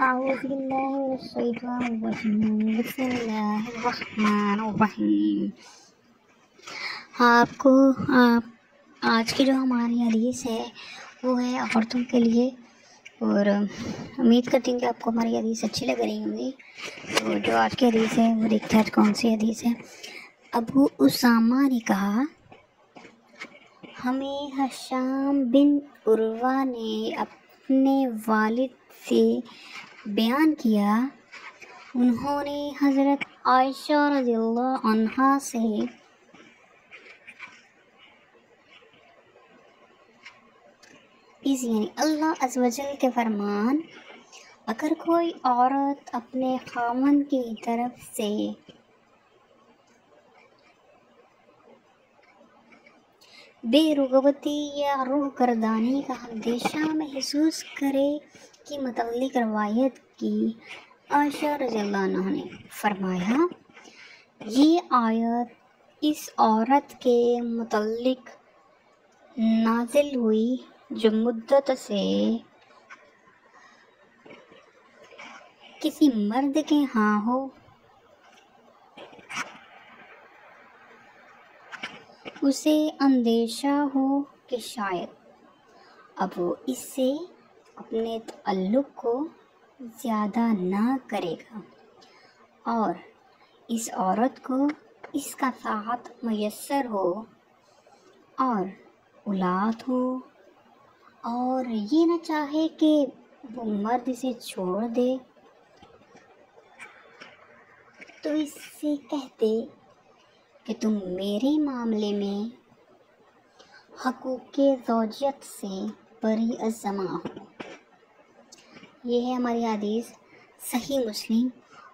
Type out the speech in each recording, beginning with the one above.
أعوذ بالله من الشيطان الرجيم بسم الله الرحمن الرحیم۔ آپ آج کی جو ہماری حدیث ہے وہ ہے عورتوں کے لیے، اور امید کرتی ہوں کہ آپ کو ہماری حدیث اچھی لگ رہی ہوں گی۔ تو جو آج کی حدیث ہے وہ دیکھتے ہیں کون سی حدیث ہے۔ ابو اسامہ نے کہا، ہمیں ہشام بن عروہ نے اپنے والد سے بیان کیا، انہوں نے حضرت عائشہ رضی اللہ عنہا سے یعنی اللہ عز و جل کے فرمان، اگر کوئی عورت اپنے خاوند کی طرف سے بے رغبتی یا روح گردانی کا اندیشہ محسوس کرے کہ متعلق روایت کی عائشہ رضی اللہ عنہا نے فرمایا، یہ آیت اس عورت کے متعلق نازل ہوئی جو مدت سے کسی مرد کے ہاں ہو، اسے اندیشہ ہو کہ شاید اب وہ اس سے اپنے تعلق کو زیادہ نہ کرے گا، اور اس عورت کو اس کا ساتھ میسر ہو اور اولاد ہو، اور یہ نہ چاہے کہ وہ مرد اسے چھوڑ دے، تو اس سے کہتے کہ تم میرے معاملے میں حقوق زوجیت سے بری الذمہ ہو۔ یہ ہے ہماری حدیث صحیح مسلم،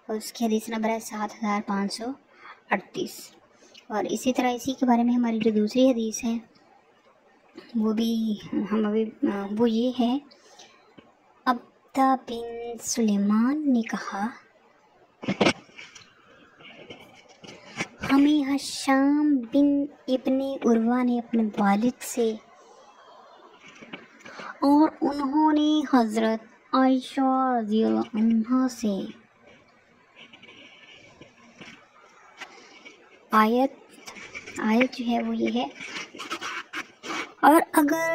اور اس کی حدیث نمبر ہے 7538۔ اور اسی طرح اسی کے بارے میں ہماری جو دوسری حدیث ہے وہ یہ ہے، عبدہ بن سلیمان نے کہا، ہمیں ہشام بن ابن عروہ نے اپنے والد سے اور انہوں نے حضرت عائشہ رضی اللہ عنہا سے آیت جو ہے وہ یہ ہے، اور اگر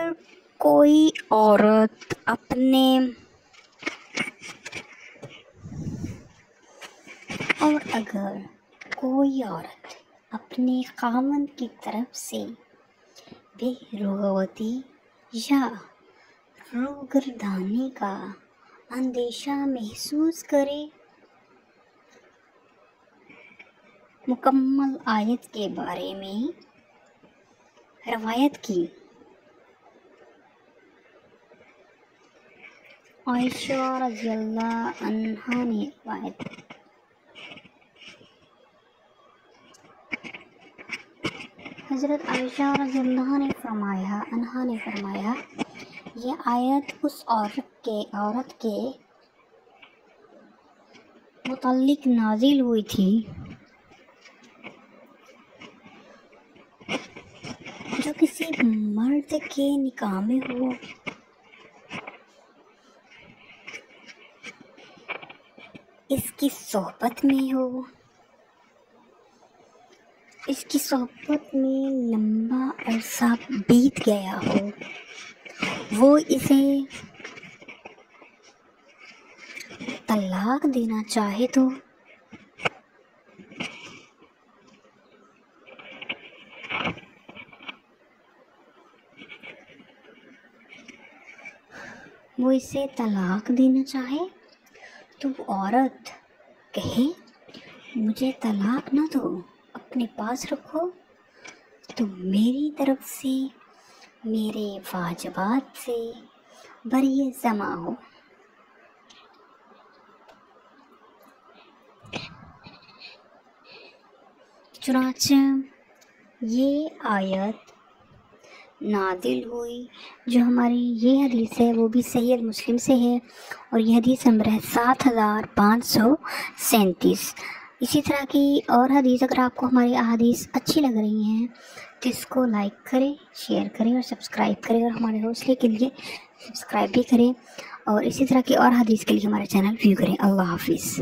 کوئی عورت اپنے خاوند کی طرف سے بے رغبتی یا روگردانی کا اندیشہ محسوس کرے، مکمل آیت کے بارے میں روایت کی عائشہ رضی اللہ عنہا نے روایت حضرت عائشہ رضی اللہ عنہا نے فرمایا، یہ آیت اس عورت کے متعلق نازل ہوئی تھی جو کسی مرد کے نکاح میں ہو، اس کی صحبت میں لمبا عرصہ بیت گیا ہو، وہ اسے طلاق دینا چاہے تو وہ عورت کہے، مجھے طلاق نہ دو، اپنے پاس رکھو، تو میری طرف سے میرے واجبات سے بری الذمہ ہو۔ چنانچہ یہ آیت نازل ہوئی، جو ہماری یہ حدیث ہے وہ بھی صحیح مسلم سے ہے، اور یہ حدیث نمبر ہے 7537۔ اسی طرح کی اور حدیث اگر آپ کو ہماری احادیث اچھی لگ رہی ہیں تو اس کو لائک کریں، شیئر کریں اور سبسکرائب کریں، اور ہمارے حوصلے کے لیے سبسکرائب بھی کریں۔ اور اسی طرح کی اور حدیث کے لیے ہمارا چینل ویو کریں۔ اللہ حافظ۔